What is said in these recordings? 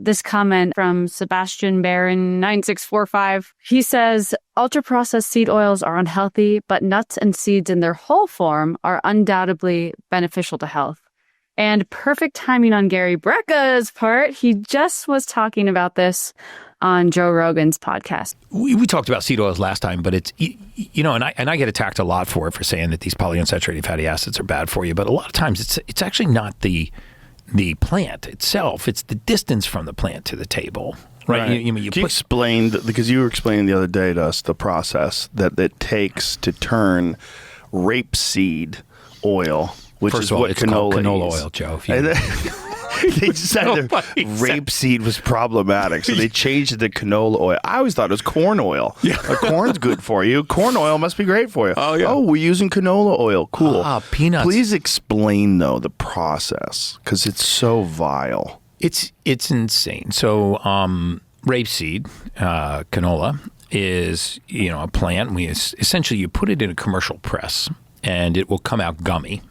this comment from Sebastian Barron 9645. He says, ultra-processed seed oils are unhealthy, but nuts and seeds in their whole form are undoubtedly beneficial to health. And perfect timing on Gary Brecka's part. He just was talking about this on Joe Rogan's podcast. We talked about seed oils last time, but it's, you know, and I get attacked a lot for saying that these polyunsaturated fatty acids are bad for you. But a lot of times it's actually not the plant itself. It's the distance from the plant to the table. Right. You explained, because you were explaining the other day to us the process that it takes to turn rapeseed oil, which First is of all, what it's canola oil, Joe. They said that rapeseed was problematic, so they changed it to canola oil. I always thought it was corn oil. Yeah. Corn's good for you. Corn oil must be great for you. Oh, yeah. Oh, we're using canola oil. Cool. Peanuts. Please explain, though, the process, because it's so vile. It's insane. So rapeseed, canola, is, you know, a plant. Essentially, you put it in a commercial press, and it will come out gummy.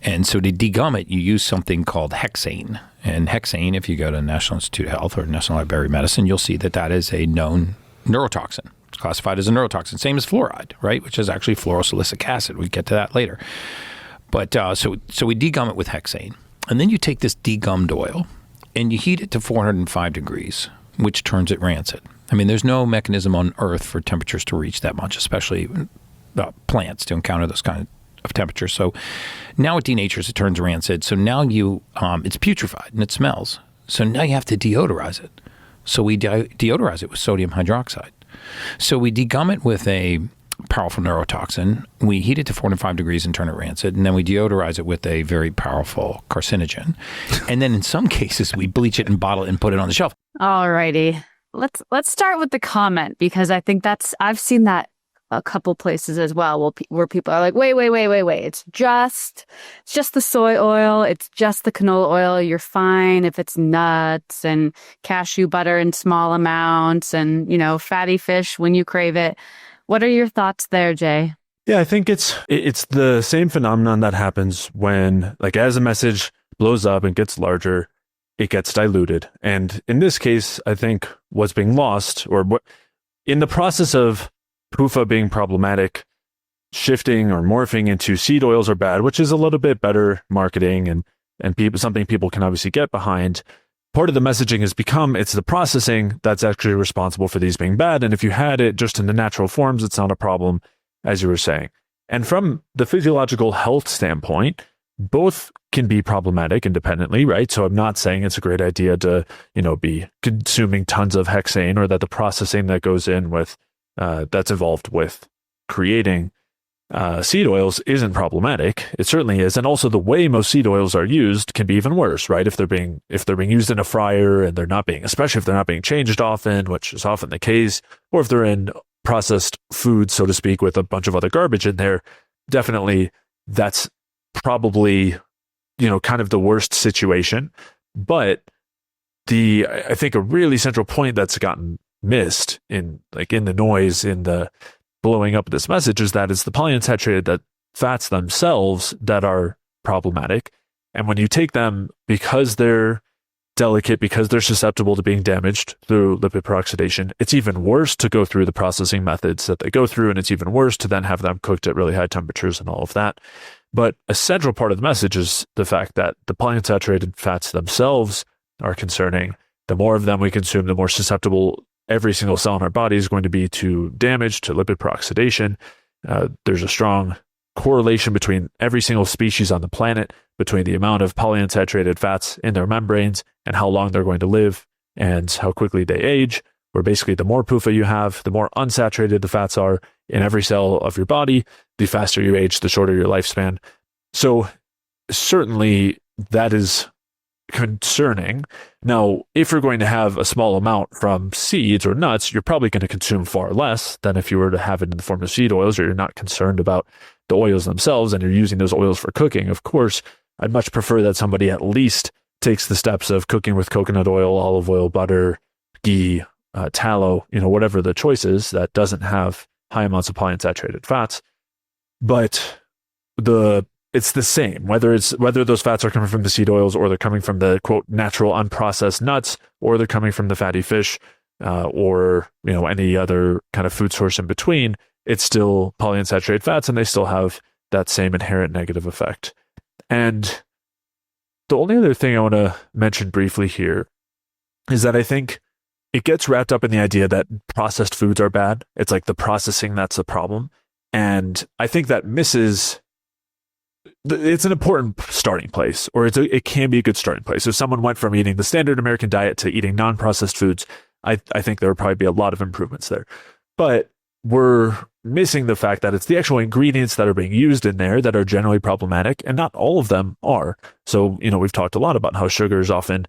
And so to degum it, you use something called hexane. And hexane, if you go to National Institute of Health or National Library of Medicine, you'll see that is a known neurotoxin. It's classified as a neurotoxin, same as fluoride, right? Which is actually fluorosilicic acid. We get to that later. But so we degum it with hexane. And then you take this degummed oil and you heat it to 405 degrees, which turns it rancid. I mean, there's no mechanism on Earth for temperatures to reach that much, especially plants to encounter those kind of temperatures. So now it denatures, it turns rancid. So now it's putrefied and it smells. So now you have to deodorize it. So we deodorize it with sodium hydroxide. So we degum it with a powerful neurotoxin. We heat it to 405 degrees and turn it rancid. And then we deodorize it with a very powerful carcinogen. And then in some cases, we bleach it and bottle it and put it on the shelf. All righty. Let's start with the comment, because I think I've seen that a couple places as well, where people are like, wait. It's just the soy oil. It's just the canola oil. You're fine if it's nuts and cashew butter in small amounts and, you know, fatty fish when you crave it. What are your thoughts there, Jay? Yeah, I think it's the same phenomenon that happens when, like, as a message blows up and gets larger, it gets diluted. And in this case, I think what's being lost, or what in the process of PUFA being problematic, shifting or morphing into seed oils are bad, which is a little bit better marketing and something people can obviously get behind. Part of the messaging has become it's the processing that's actually responsible for these being bad. And if you had it just in the natural forms, it's not a problem, as you were saying. And from the physiological health standpoint, both can be problematic independently, right? So I'm not saying it's a great idea to, you know, be consuming tons of hexane, or that the processing that goes in with that's involved with creating seed oils isn't problematic. It certainly is. And also the way most seed oils are used can be even worse, right? If they're being used in a fryer and especially if they're not being changed often, which is often the case, or if they're in processed food, so to speak, with a bunch of other garbage in there, definitely that's probably, you know, kind of the worst situation. But I think a really central point that's gotten missed in the noise, in the blowing up of this message, is that it's the polyunsaturated fats themselves that are problematic. And when you take them, because they're delicate, because they're susceptible to being damaged through lipid peroxidation, it's even worse to go through the processing methods that they go through, and it's even worse to then have them cooked at really high temperatures and all of that. But a central part of the message is the fact that the polyunsaturated fats themselves are concerning. The more of them we consume, the more susceptible every single cell in our body is going to be to damage, to lipid peroxidation. There's a strong correlation between every single species on the planet, between the amount of polyunsaturated fats in their membranes and how long they're going to live and how quickly they age, where basically the more PUFA you have, the more unsaturated the fats are in every cell of your body, the faster you age, the shorter your lifespan. So certainly that is concerning. Now, if you're going to have a small amount from seeds or nuts, you're probably going to consume far less than if you were to have it in the form of seed oils, or you're not concerned about the oils themselves and you're using those oils for cooking. Of course, I'd much prefer that somebody at least takes the steps of cooking with coconut oil, olive oil, butter, ghee, tallow, you know, whatever the choice is, that doesn't have high amounts of polyunsaturated fats. But it's the same, whether those fats are coming from the seed oils or they're coming from the quote natural unprocessed nuts, or they're coming from the fatty fish, or any other kind of food source in between. It's still polyunsaturated fats, and they still have that same inherent negative effect. And the only other thing I want to mention briefly here is that I think it gets wrapped up in the idea that processed foods are bad. It's like the processing that's the problem. And I think that misses. It's an important starting place, or it can be a good starting place. If someone went from eating the standard American diet to eating non-processed foods, I think there would probably be a lot of improvements there. But we're missing the fact that it's the actual ingredients that are being used in there that are generally problematic, and not all of them are. So, we've talked a lot about how sugar is often,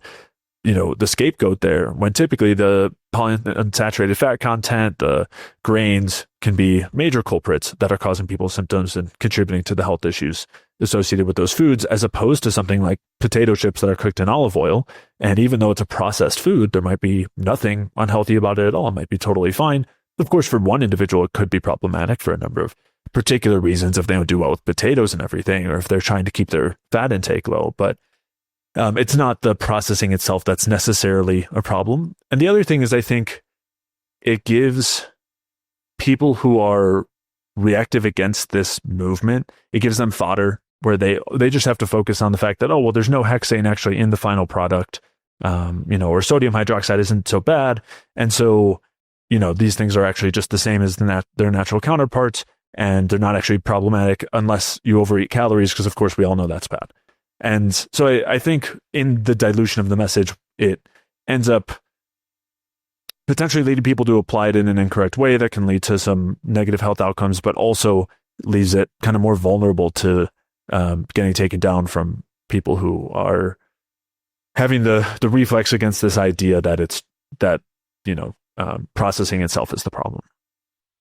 the scapegoat there, when typically the polyunsaturated fat content, the grains can be major culprits that are causing people symptoms and contributing to the health issues associated with those foods, as opposed to something like potato chips that are cooked in olive oil. And even though it's a processed food, there might be nothing unhealthy about it at all. It might be totally fine. Of course, for one individual, it could be problematic for a number of particular reasons, if they don't do well with potatoes and everything, or if they're trying to keep their fat intake low. But it's not the processing itself that's necessarily a problem. And the other thing is, I think it gives people who are reactive against this movement, it gives them fodder where they just have to focus on the fact that, there's no hexane actually in the final product, or sodium hydroxide isn't so bad. And so, these things are actually just the same as their natural counterparts, and they're not actually problematic unless you overeat calories, because of course we all know that's bad. And so I think in the dilution of the message, it ends up potentially leading people to apply it in an incorrect way that can lead to some negative health outcomes, but also leaves it kind of more vulnerable to getting taken down from people who are having the reflex against this idea that processing itself is the problem.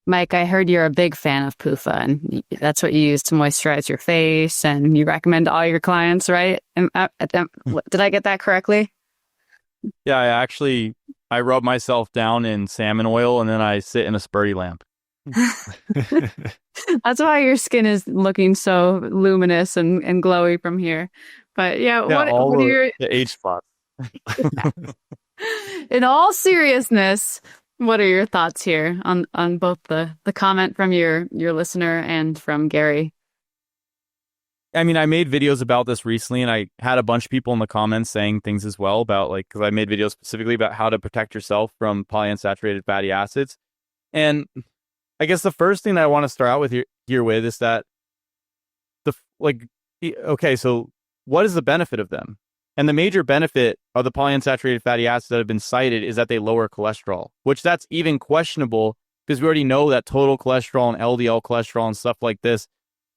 Mike, I heard you're a big fan of PUFA, and that's what you use to moisturize your face, and you recommend all your clients, right? Did I get that correctly? Yeah, I rub myself down in salmon oil, and then I sit in a spurty lamp. That's why your skin is looking so luminous and glowy from here. But what are your... the age spots. In all seriousness, what are your thoughts here on both the comment from your listener and from Gary? I mean, I made videos about this recently, and I had a bunch of people in the comments saying things as well about, because I made videos specifically about how to protect yourself from polyunsaturated fatty acids. And I guess the first thing that I want to start out with here with is that so what is the benefit of them? And the major benefit of the polyunsaturated fatty acids that have been cited is that they lower cholesterol, which that's even questionable because we already know that total cholesterol and LDL cholesterol and stuff like this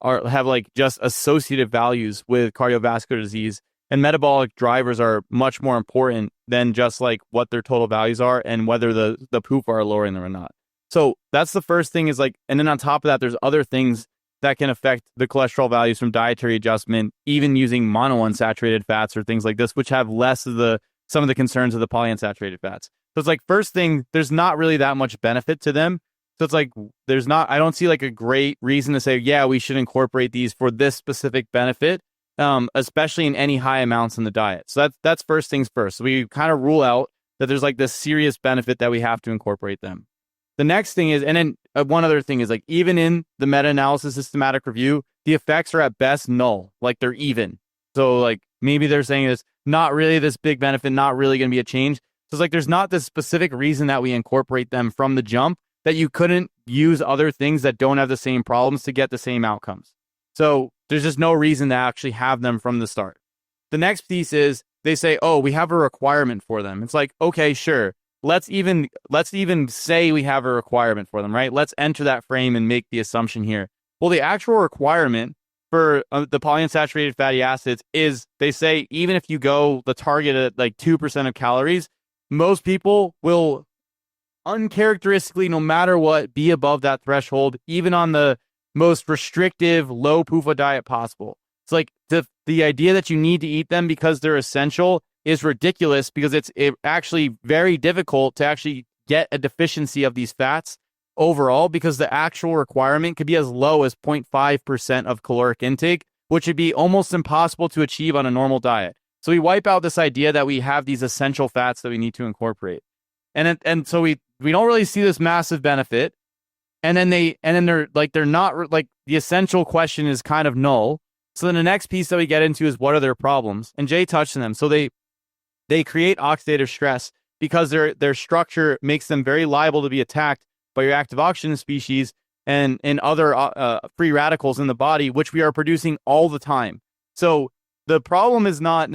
have just associative values with cardiovascular disease, and metabolic drivers are much more important than just what their total values are and whether the PUFA are lowering them or not. So that's the first thing is and then on top of that, there's other things that can affect the cholesterol values from dietary adjustment, even using monounsaturated fats or things like this, which have less of some of the concerns of the polyunsaturated fats. So it's first thing, there's not really that much benefit to them. So it's I don't see a great reason to say, yeah, we should incorporate these for this specific benefit, especially in any high amounts in the diet. So that's first things first. So we kind of rule out that there's this serious benefit that we have to incorporate them. The next thing is, and then one other thing is even in the meta-analysis systematic review, the effects are at best null, they're even. So maybe they're saying it's not really this big benefit, not really going to be a change. So it's there's not this specific reason that we incorporate them from the jump that you couldn't use other things that don't have the same problems to get the same outcomes. So there's just no reason to actually have them from the start. The next piece is they say, we have a requirement for them. It's okay, sure. Let's even say we have a requirement for them, right? Let's enter that frame and make the assumption here. Well, the actual requirement for the polyunsaturated fatty acids is, they say, even if you go the target at 2% of calories, most people will uncharacteristically, no matter what, be above that threshold, even on the most restrictive, low PUFA diet possible. It's the idea that you need to eat them because they're essential is ridiculous, because it's actually very difficult to actually get a deficiency of these fats overall, because the actual requirement could be as low as 0.5% of caloric intake which would be almost impossible to achieve on a normal diet. So we wipe out this idea that we have these essential fats that we need to incorporate. And so we don't really see this massive benefit. And then they're not like, the essential question is kind of null. So then the next piece that we get into is what are their problems? And Jay touched on them. So they create oxidative stress because their structure makes them very liable to be attacked by your active oxygen species and other free radicals in the body, which we are producing all the time. So the problem is not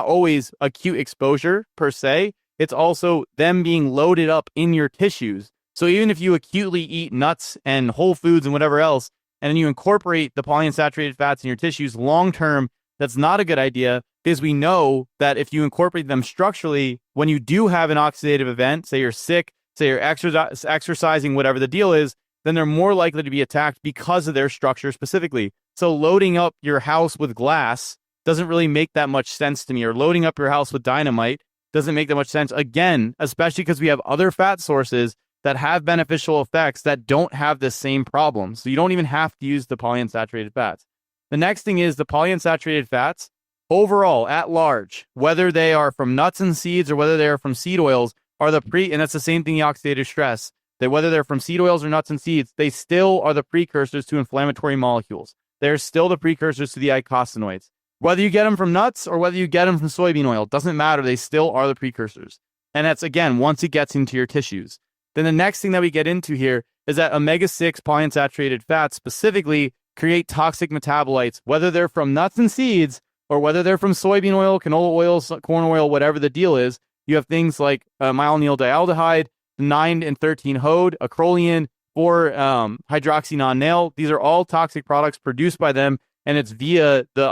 always acute exposure per se. It's also them being loaded up in your tissues. So even if you acutely eat nuts and whole foods and whatever else, and then you incorporate the polyunsaturated fats in your tissues long term, that's not a good idea, because we know that if you incorporate them structurally, when you do have an oxidative event, say you're sick, say you're exercising, whatever the deal is, then they're more likely to be attacked because of their structure specifically. So loading up your house with glass doesn't really make that much sense to me, or loading up your house with dynamite doesn't make that much sense. Again, especially because we have other fat sources that have beneficial effects that don't have the same problem. So you don't even have to use the polyunsaturated fats. The next thing is the polyunsaturated fats overall at large, whether they are from nuts and seeds or whether they are from seed oils, are and that's the same thing, the oxidative stress, that whether they're from seed oils or nuts and seeds, they still are the precursors to inflammatory molecules. They're still the precursors to the eicosanoids. Whether you get them from nuts or whether you get them from soybean oil, doesn't matter. They still are the precursors. And that's, again, once it gets into your tissues. Then the next thing that we get into here is that omega-6 polyunsaturated fats specifically create toxic metabolites, whether they're from nuts and seeds or whether they're from soybean oil, canola oil, corn oil, whatever the deal is. You have things like myelenyldialdehyde, 9 and 13-hode, acrolein, or hydroxynonenal. These are all toxic products produced by them, and it's via the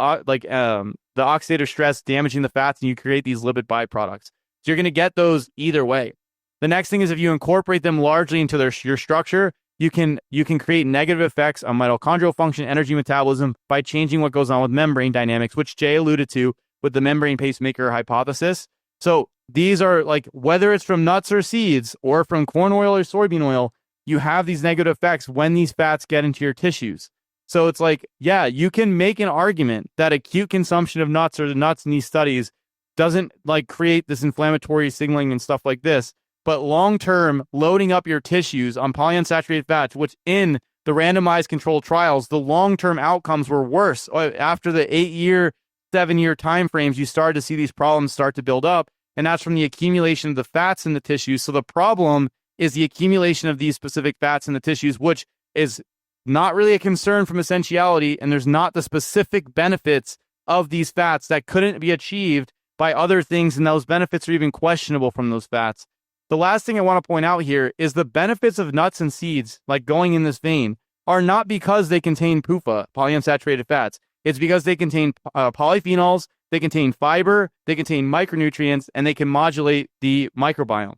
oxidative stress damaging the fats, and you create these lipid byproducts. So you're going to get those either way. The next thing is if you incorporate them largely into your structure, you can create negative effects on mitochondrial function, energy metabolism by changing what goes on with membrane dynamics, which Jay alluded to with the membrane pacemaker hypothesis. So these are like, whether it's from nuts or seeds or from corn oil or soybean oil, you have these negative effects when these fats get into your tissues. So it's like, yeah, you can make an argument that acute consumption of nuts or the nuts in these studies doesn't like create this inflammatory signaling and stuff like this. But long-term, loading up your tissues on polyunsaturated fats, which in the randomized controlled trials, the long-term outcomes were worse. After the 8-year, 7-year time frames, you started to see these problems start to build up. And that's from the accumulation of the fats in the tissues. So the problem is the accumulation of these specific fats in the tissues, which is not really a concern from essentiality. And there's not the specific benefits of these fats that couldn't be achieved by other things. And those benefits are even questionable from those fats. The last thing I want to point out here is the benefits of nuts and seeds, like going in this vein, are not because they contain PUFA, polyunsaturated fats. It's because they contain polyphenols, they contain fiber, they contain micronutrients, and they can modulate the microbiome.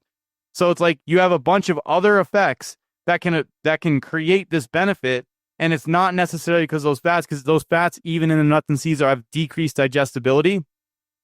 So it's like you have a bunch of other effects that can create this benefit, and it's not necessarily because those fats, even in the nuts and seeds, have decreased digestibility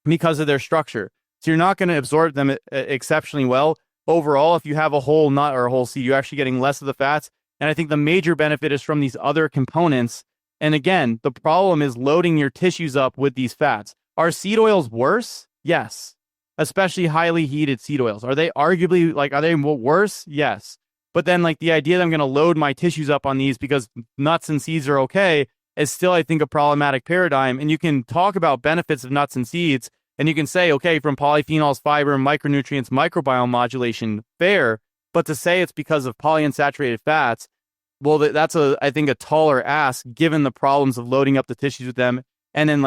because of their structure. So you're not going to absorb them exceptionally well. Overall, if you have a whole nut or a whole seed, you're actually getting less of the fats. And I think the major benefit is from these other components. And again, the problem is loading your tissues up with these fats. Are seed oils worse? Yes. Especially highly heated seed oils. Are they arguably, are they worse? Yes. But then the idea that I'm going to load my tissues up on these because nuts and seeds are okay is still, I think, a problematic paradigm. And you can talk about benefits of nuts and seeds, and you can say, okay, from polyphenols, fiber, micronutrients, microbiome modulation, fair. But to say it's because of polyunsaturated fats, well, that's I think a taller ask given the problems of loading up the tissues with them. And then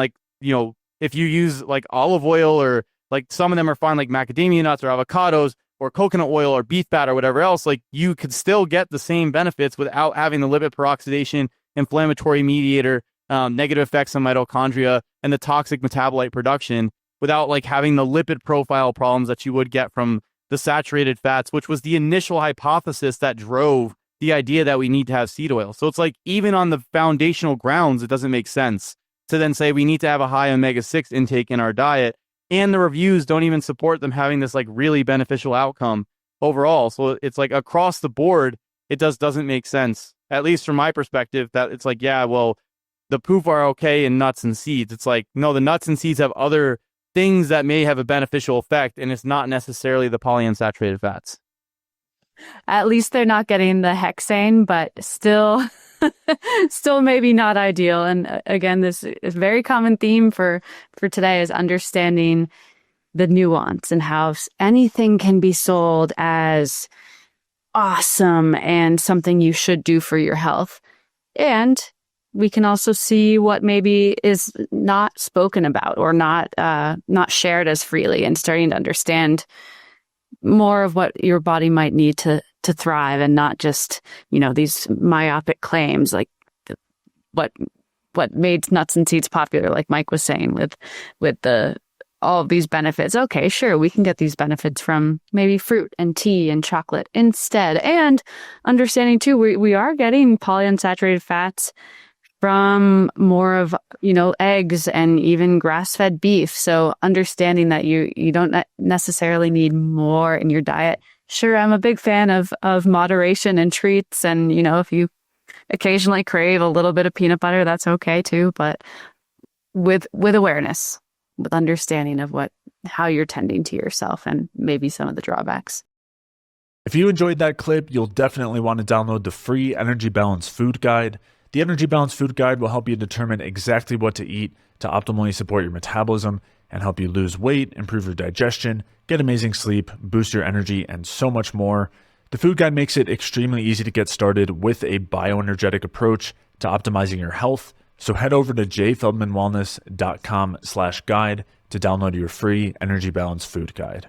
if you use olive oil or some of them are fine, like macadamia nuts or avocados or coconut oil or beef fat or whatever else, you could still get the same benefits without having the lipid peroxidation, inflammatory mediator, negative effects on mitochondria, and the toxic metabolite production, without having the lipid profile problems that you would get from the saturated fats, which was the initial hypothesis that drove the idea that we need to have seed oil. So it's even on the foundational grounds, it doesn't make sense to then say we need to have a high omega-6 intake in our diet. And the reviews don't even support them having this really beneficial outcome overall. So it's across the board, it doesn't make sense, at least from my perspective, that it's the the PUFA are okay in nuts and seeds. It's like, no, the nuts and seeds have other things that may have a beneficial effect, and it's not necessarily the polyunsaturated fats. At least they're not getting the hexane, but still maybe not ideal. And again, this is a very common theme for today is understanding the nuance and how anything can be sold as awesome and something you should do for your health. And we can also see what maybe is not spoken about or not shared as freely, and starting to understand more of what your body might need to thrive, and not just, these myopic claims like what made nuts and seeds popular, like Mike was saying, with all of these benefits. Okay, sure, we can get these benefits from maybe fruit and tea and chocolate instead. And understanding too, we are getting polyunsaturated fats from more of, eggs and even grass-fed beef. So understanding that you don't necessarily need more in your diet. Sure, I'm a big fan of moderation and treats. And, if you occasionally crave a little bit of peanut butter, that's okay too. But with awareness, with understanding of how you're tending to yourself and maybe some of the drawbacks. If you enjoyed that clip, you'll definitely want to download the free Energy Balance Food Guide. The Energy Balance Food Guide will help you determine exactly what to eat to optimally support your metabolism and help you lose weight, improve your digestion, get amazing sleep, boost your energy, and so much more. The Food Guide makes it extremely easy to get started with a bioenergetic approach to optimizing your health. So head over to jfeldmanwellness.com/guide to download your free Energy Balance Food Guide.